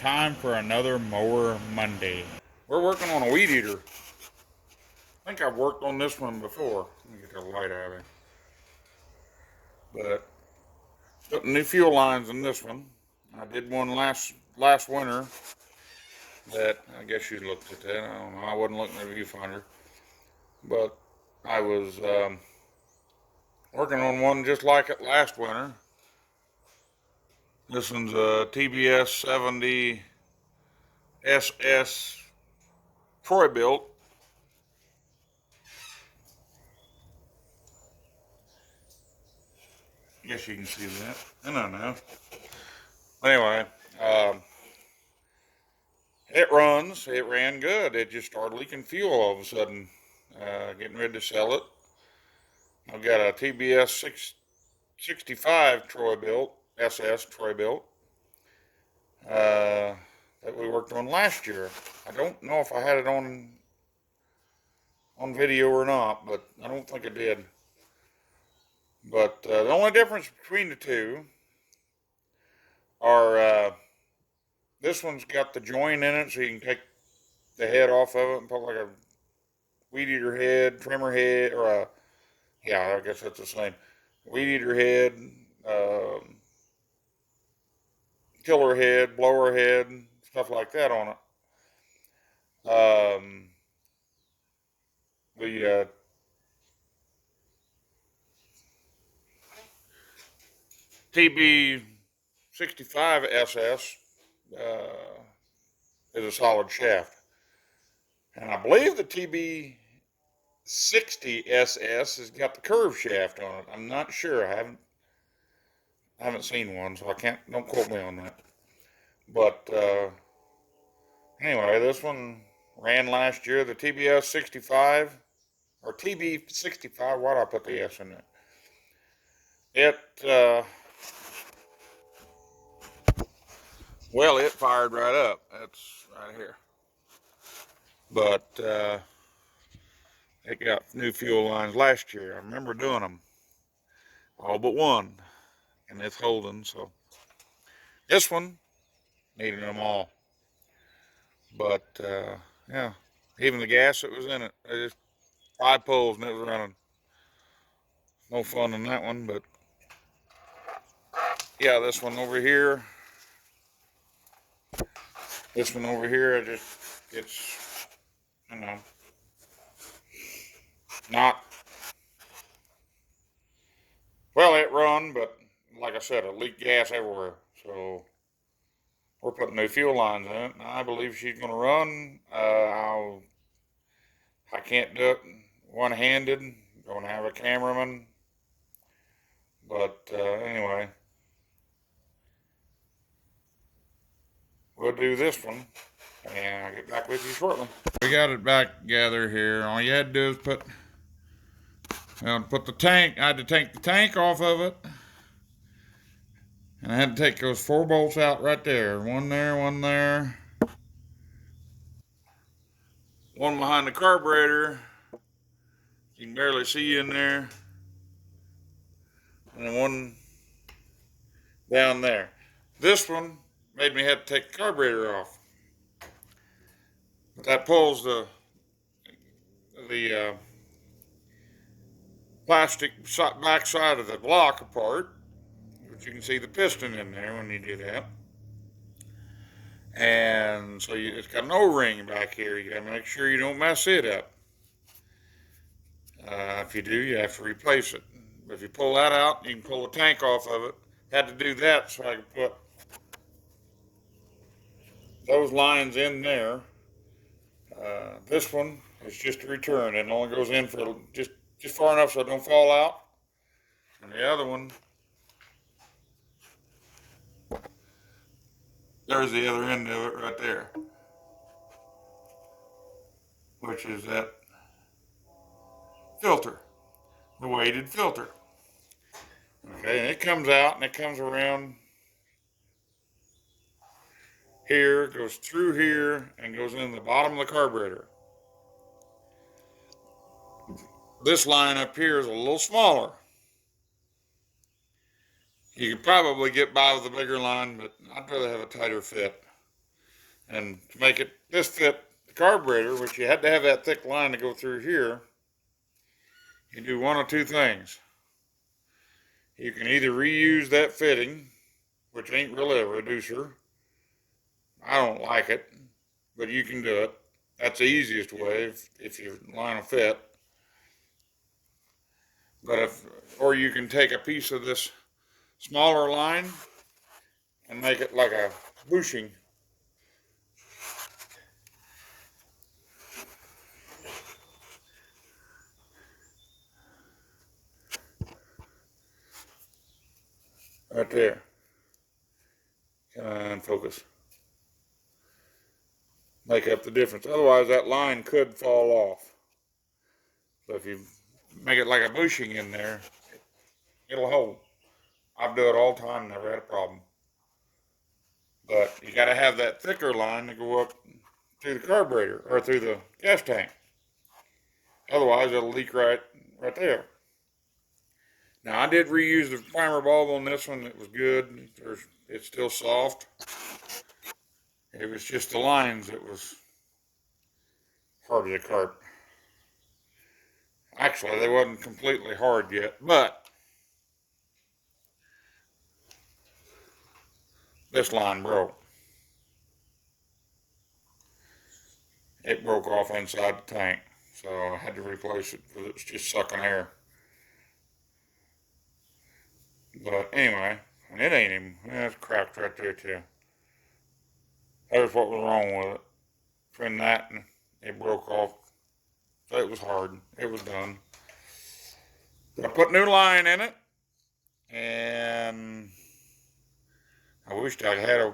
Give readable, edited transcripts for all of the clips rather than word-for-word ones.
time for another Mower Monday. We're working on a weed eater. I think I've worked on this one before. Let me get the light out of it. But putting new fuel lines in this one. I did one last winter that I guess you looked at that. I don't know. I wasn't looking at the viewfinder, but I was working on one just like it last winter. This one's a TBS 70 SS Troy-Bilt. Guess you can see that. I don't know. Anyway, it ran good. It just started leaking fuel all of a sudden. Getting ready to sell it. I've got a TBS 65 Troy-Bilt, SS Troy-Bilt, that we worked on last year. I don't know if I had it on video or not, but I don't think I did. But the only difference between the two are this one's got the joint in it, so you can take the head off of it and put like a weed eater head, trimmer head, or a, yeah, I guess that's the same. Weed eater head, tiller head, blower head, stuff like that on it. The TB 65 SS is a solid shaft, and I believe the TB 60 SS has got the curved shaft on it. I'm not sure. I haven't seen one, so don't quote me on that. But anyway, this one ran last year. The TBS 65 or TB 65. Why did I put the S in it? It fired right up. That's right here. But it got new fuel lines last year. I remember doing them, all but one, and it's holding. So this one needed them all. But yeah, even the gas that was in it, just 5 pulls and it was running. No fun in that one, but yeah, this one over here, it's you know, not, well, it run, but like I said, it leaked gas everywhere. So we're putting new fuel lines in it, and I believe she's going to run. I can't do it one-handed. Going to have a cameraman. But anyway, we'll do this one, and I'll get back with you shortly. We got it back together here. All you had to do is put the tank. I had to take the tank off of it, and I had to take those 4 bolts out right there. One there, one there. One behind the carburetor. You can barely see in there. And one down there. This one made me have to take the carburetor off. But that pulls the plastic back side of the block apart, but you can see the piston in there when you do that. And so it's got an O-ring back here. You gotta make sure you don't mess it up. If you do, you have to replace it. But if you pull that out, you can pull the tank off of it. Had to do that so I could put those lines in there. This one is just a return. It only goes in for just far enough so it don't fall out. And the other one, there's the other end of it right there, which is that filter, the weighted filter. Okay, and it comes out and it comes around here, goes through here, and goes in the bottom of the carburetor. This line up here is a little smaller. You could probably get by with a bigger line, but I'd rather have a tighter fit. And to make this fit the carburetor, which you had to have that thick line to go through here, you do one of two things. You can either reuse that fitting, which ain't really a reducer. I don't like it, but you can do it. That's the easiest way if your line will fit. But or you can take a piece of this smaller line and make it like a bushing. Right there. And focus. Make up the difference. Otherwise, that line could fall off. So if you make it like a bushing in there, it'll hold. I do it all the time, never had a problem. But you got to have that thicker line to go up through the carburetor or through the gas tank. Otherwise, it'll leak right there. Now, I did reuse the primer bulb on this one. It was good. It's still soft. It was just the lines that was hard to carb. Actually, they wasn't completely hard yet, but this line broke. It broke off inside the tank, so I had to replace it because it was just sucking air. But anyway, it ain't even, it's cracked right there too. There's what was wrong with it. Between that and it broke off. So it was hard. It was done. But I put new line in it, and I wished I had a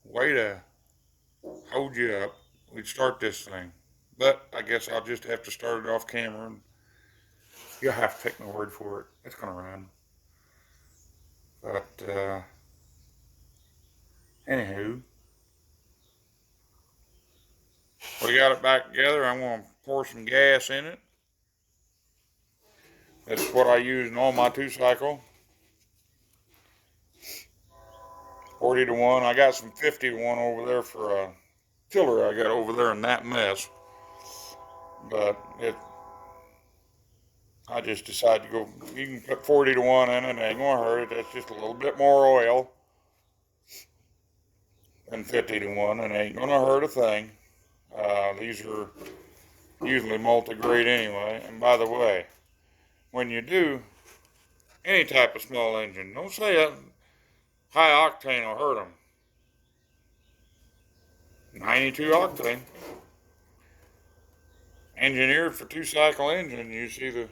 way to hold you up. We'd start this thing. But I guess I'll just have to start it off camera, and you'll have to take my word for it. It's going to run. But, anywho, we got it back together. I'm going to pour some gas in it. That's what I use in all my 2-cycle. 40 to 1. I got some 50 to 1 over there for a tiller I got over there in that mess. But I just decided to go, you can put 40 to 1 in it, it ain't gonna hurt it. That's just a little bit more oil than 50 to 1, and it ain't gonna hurt a thing. These are usually multi-grade anyway. And by the way, when you do any type of small engine, don't say that high octane will hurt them. 92 octane. Engineered for 2-cycle engine. You see the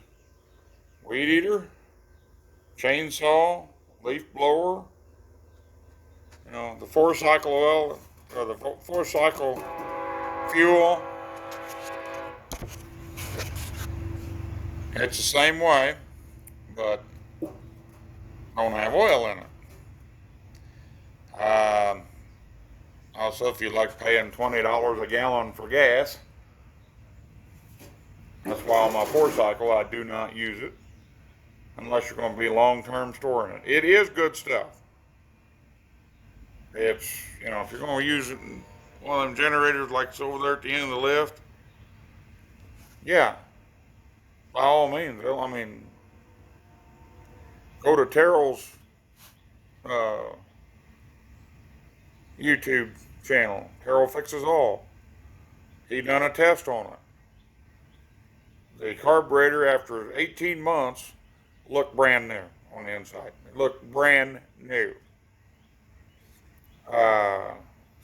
weed eater, chainsaw, leaf blower, you know, the 4-cycle oil, or the 4-cycle fuel. It's the same way, but don't have oil in it. Also, if you like paying $20 a gallon for gas, that's why on my 4-cycle I do not use it unless you're going to be long-term storing it. It is good stuff. It's, you know, if you're going to use it in one of them generators like it's over there at the end of the lift, yeah, by all means. I mean, go to Terrell's YouTube channel. Terrell Fixes All. He done a test on it. The carburetor, after 18 months, looked brand new on the inside. It looked brand new.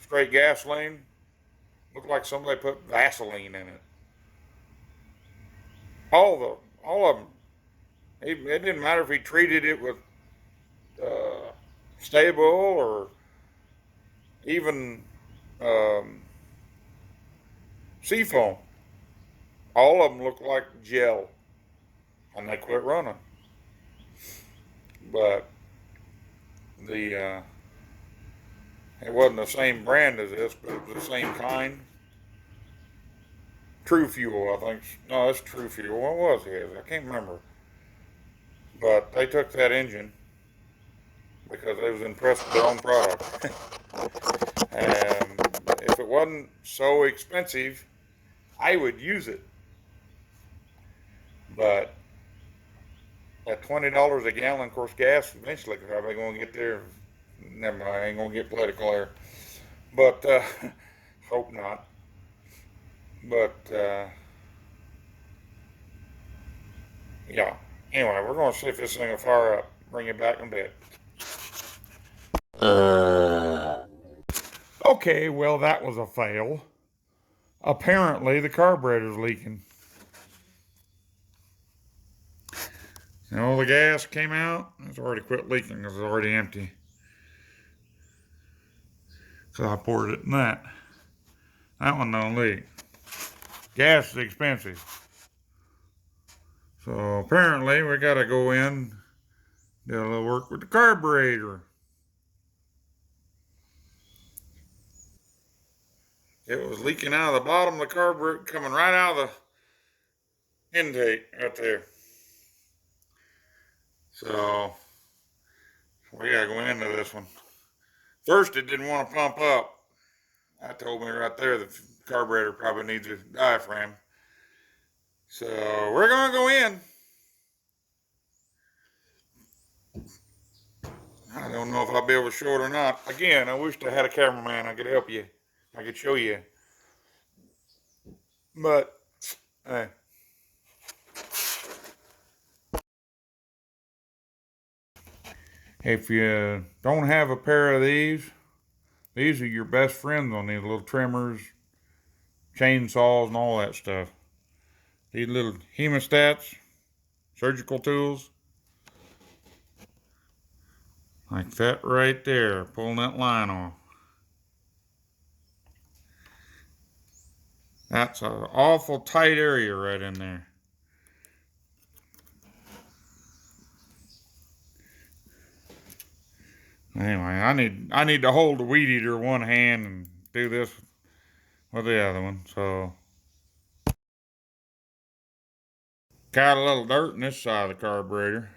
Straight gasoline, looked like somebody put Vaseline in it. All of them. It didn't matter if he treated it with Stable or even seafoam. All of them look like gel, and they quit running. But it wasn't the same brand as this, but it was the same kind. True Fuel, I think. No, it's True Fuel. What was his? I can't remember. But they took that engine because they was impressed with their own product. And wasn't so expensive, I would use it. But at $20 a gallon, of course, gas eventually probably going to get there. Never mind, I ain't going to get political there. But hope not. But yeah. Anyway, we're going to see if this thing will fire up. Bring it back in bed. Okay, well, that was a fail. Apparently, the carburetor's leaking. You know, the gas came out. It's already quit leaking because it's already empty. So I poured it in that. That one don't leak. Gas is expensive. So apparently, we got to go in, do a little work with the carburetor. It was leaking out of the bottom of the carburetor, coming right out of the intake right there. So we gotta go into this one. First, it didn't want to pump up. That told me right there the carburetor probably needs a diaphragm. So we're gonna go in. I don't know if I'll be able to show it or not. Again, I wished I had a cameraman. I could help you. I could show you. But hey. If you don't have a pair of these are your best friends on these little trimmers, chainsaws, and all that stuff. These little hemostats, surgical tools, like that right there, pulling that line off. That's an awful tight area right in there. Anyway, I need to hold the weed eater in one hand and do this with the other one. So got a little dirt in this side of the carburetor.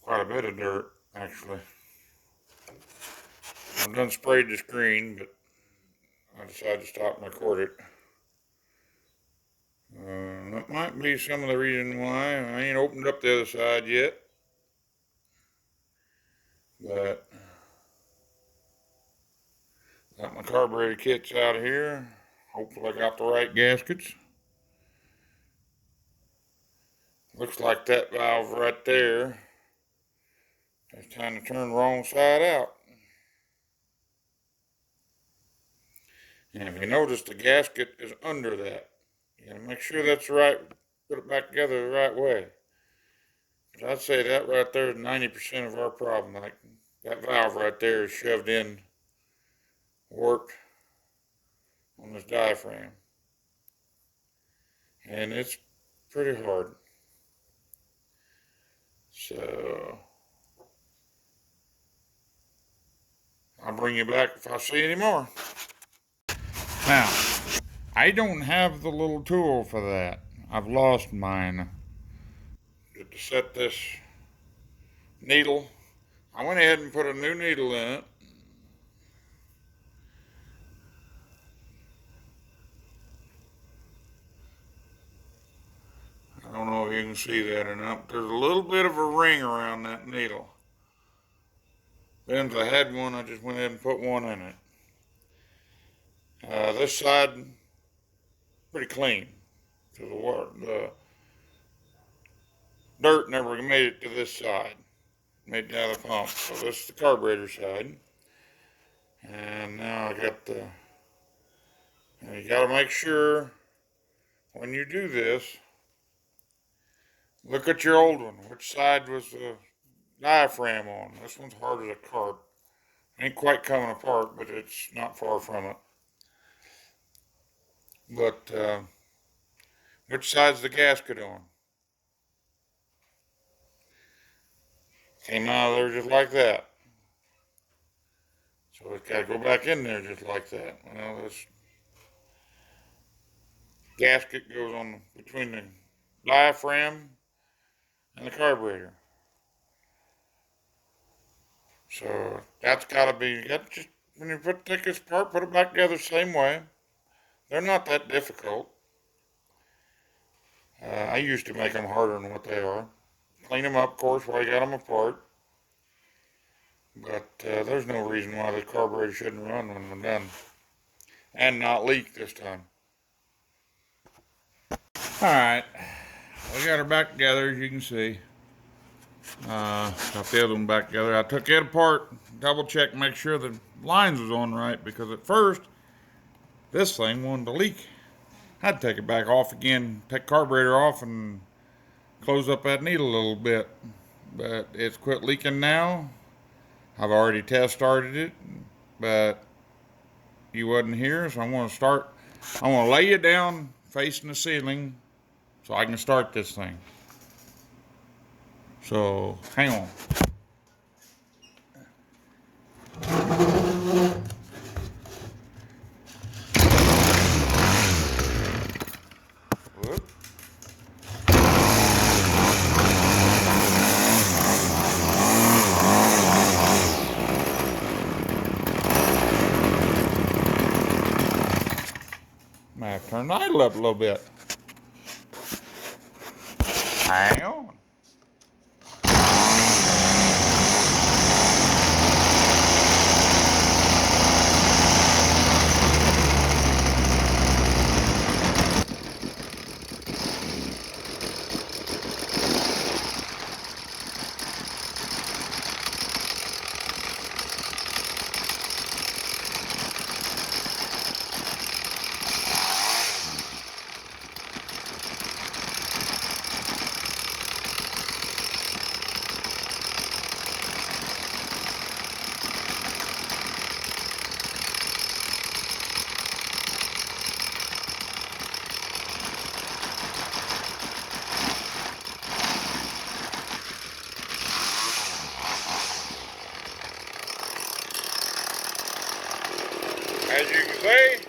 Quite a bit of dirt, actually. I've done sprayed the screen, but I decided to stop and record it. That might be some of the reason why I ain't opened up the other side yet. But got my carburetor kits out of here. Hopefully I got the right gaskets. Looks like that valve right there is kind of turned wrong side out. And if you notice, the gasket is under that. You gotta make sure that's right, put it back together the right way. But I'd say that right there is 90% of our problem. Like that valve right there is shoved in, worked on this diaphragm. And it's pretty hard. So I'll bring you back if I see any more. Now, I don't have the little tool for that. I've lost mine. To set this needle, I went ahead and put a new needle in it. I don't know if you can see that or not, but there's a little bit of a ring around that needle. Then if I had one, I just went ahead and put one in it. This side, pretty clean. So the dirt never made it to this side. Made it down the pump. So this is the carburetor side. And now I got the, you gotta make sure when you do this, look at your old one. Which side was the diaphragm on? This one's hard as a carb. Ain't quite coming apart, but it's not far from it. But which side's the gasket on? Came out of there just like that. So it's got to go back in there just like that. Well, this gasket goes on between the diaphragm and the carburetor. So that's got to be, you got to just when you take this apart, put it back together the same way. They're not that difficult. I used to make them harder than what they are. Clean them up, of course, while you got them apart. But there's no reason why the carburetor shouldn't run when we're done. And not leak this time. Alright, we got her back together, as you can see. Got the other one back together. I took it apart, double checked, make sure the lines was on right, because at first, this thing wanted to leak. I'd take it back off again, take carburetor off, and close up that needle a little bit. But it's quit leaking now. I've already test started it, but you wasn't here, so I'm going to lay you down facing the ceiling so I can start this thing. So, hang on. Whoop. Might have to turn the idle up a little bit. Hang on. As you can see,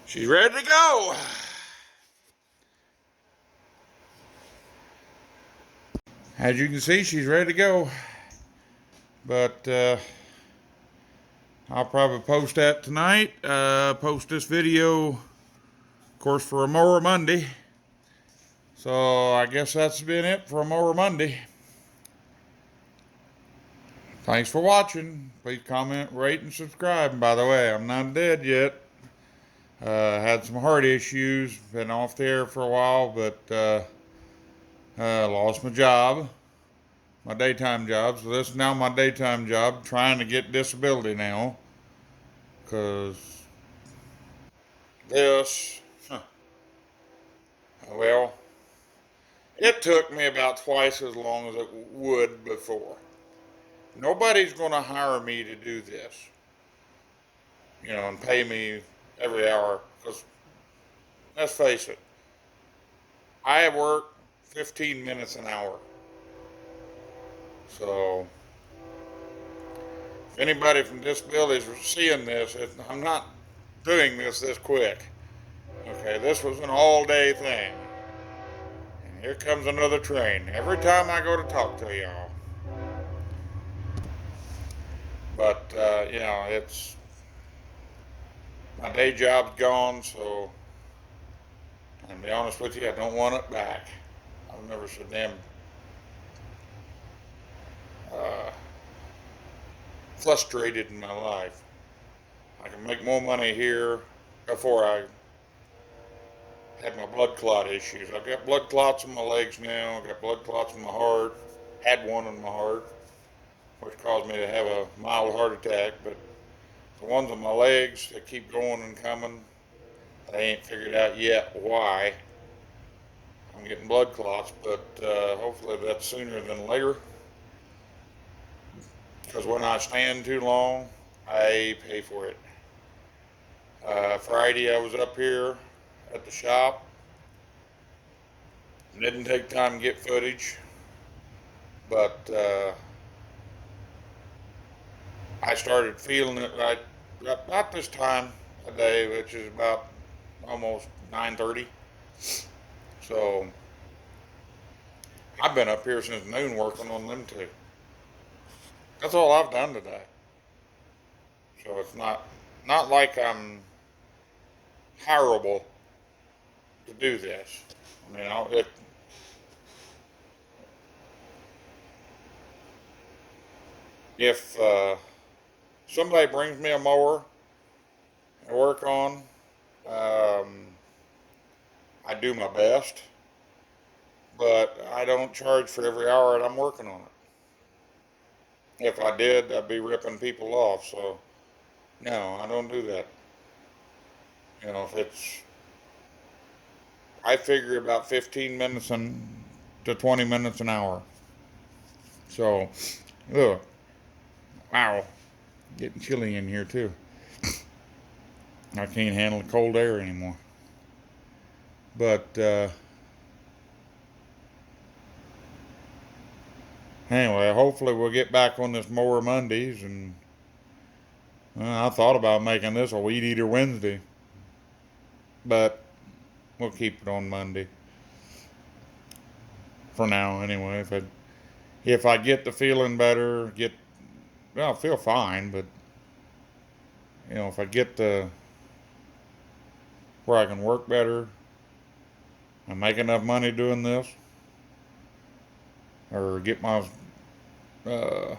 she's ready to go. As you can see, she's ready to go. But I'll probably post that tonight. Post this video, of course, for a Mower Monday. So I guess that's been it for a Mower Monday. Thanks for watching. Please comment, rate, and subscribe. And by the way, I'm not dead yet. Had some heart issues. Been off the air for a while, but lost my job. My daytime job. So this is now my daytime job. Trying to get disability now. Because this, well, it took me about twice as long as it would before. Nobody's going to hire me to do this, and pay me every hour. Because let's face it, I work 15 minutes an hour. So if anybody from disabilities is seeing this, I'm not doing this quick. Okay, this was an all-day thing. And here comes another train. Every time I go to talk to y'all. But, it's, my day job's gone, so, and to be honest with you, I don't want it back. I've never so damn frustrated in my life. I can make more money here before I had my blood clot issues. I've got blood clots in my legs now. I've got blood clots in my heart. Had one in my heart, which caused me to have a mild heart attack. But the ones in my legs that keep going and coming, I ain't figured out yet why I'm getting blood clots. But hopefully that's sooner than later. Because when I stand too long, I pay for it. Friday I was up here at the shop. Didn't take time to get footage, but I started feeling it right about this time of day, which is about almost 9:30. So I've been up here since noon working on them two. That's all I've done today. So it's not like I'm hireable to do this. I mean, if somebody brings me a mower to work on, um, I do my best, but I don't charge for every hour that I'm working on it. If I did, I'd be ripping people off. So no, I don't do that. You know, if it's, I figure about 15 minutes to 20 minutes an hour. So, ugh, wow, getting chilly in here too. I can't handle the cold air anymore. But anyway, hopefully we'll get back on this Mower Mondays, and I thought about making this a Weed Eater Wednesday, but we'll keep it on Monday for now. Anyway, if I get the feeling better, I feel fine, but if I get the where I can work better and make enough money doing this, or get my uh,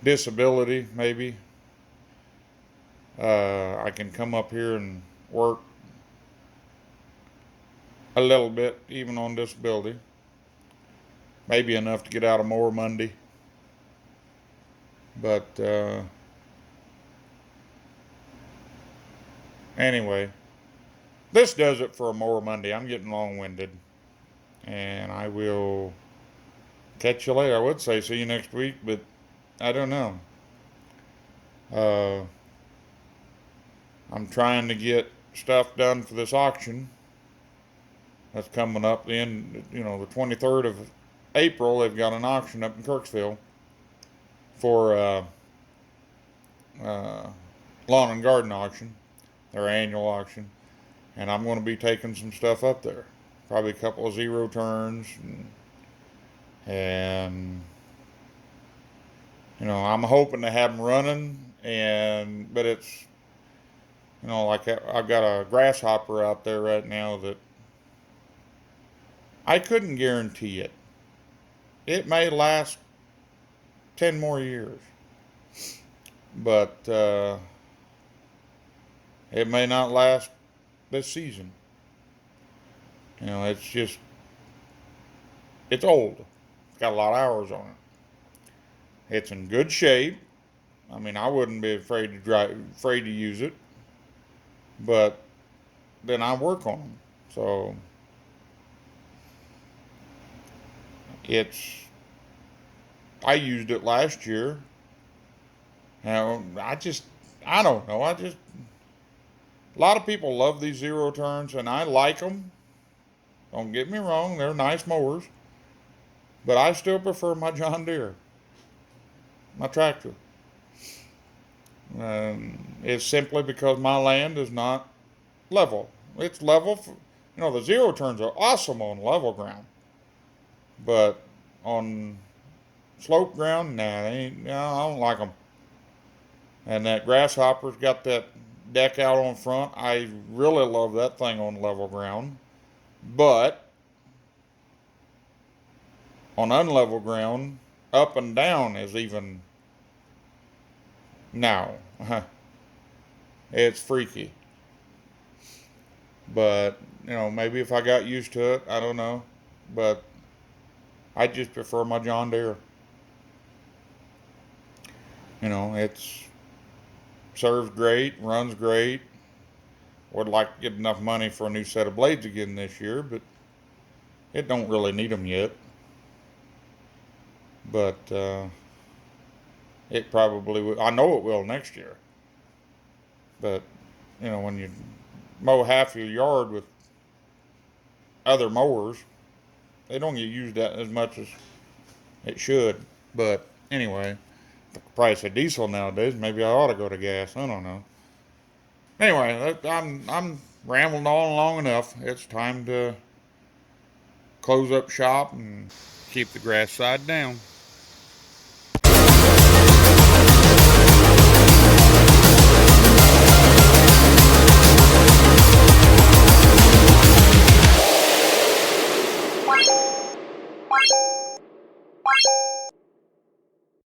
disability maybe, I can come up here and work a little bit even on disability, maybe enough to get out of Mower Monday. But anyway, this does it for a Mower Monday. I'm getting long-winded, and I will catch you later. I would say see you next week, but I don't know. I'm trying to get stuff done for this auction that's coming up. The 23rd of April. They've got an auction up in Kirksville for lawn and garden auction, their annual auction, and I'm going to be taking some stuff up there. Probably a couple of zero turns, and I'm hoping to have them running, but it's like I've got a grasshopper out there right now that I couldn't guarantee it. It may last 10 more years, but it may not last this season. It's old. It's got a lot of hours on it. It's in good shape. I mean, I wouldn't be afraid to use it, but then I work on them. So I used it last year. I don't know. A lot of people love these zero turns, and I like them. Don't get me wrong, they're nice mowers, but I still prefer my John Deere, my tractor. It's simply because my land is not level. It's level the zero turns are awesome on level ground, but on slope ground, I don't like them. And that grasshopper's got that deck out on front. I really love that thing on level ground, but on unlevel ground, up and down is even now. It's freaky. But maybe if I got used to it, I don't know. But I just prefer my John Deere. It's serves great, runs great. Would like to get enough money for a new set of blades again this year, but it don't really need them yet. But it probably will. I know it will next year. But, you know, when you mow half your yard with other mowers, they don't get used that as much as it should. But anyway, the price of diesel nowadays, maybe I ought to go to gas. I don't know. Anyway, I'm rambling on long enough. It's time to close up shop and keep the grass side down.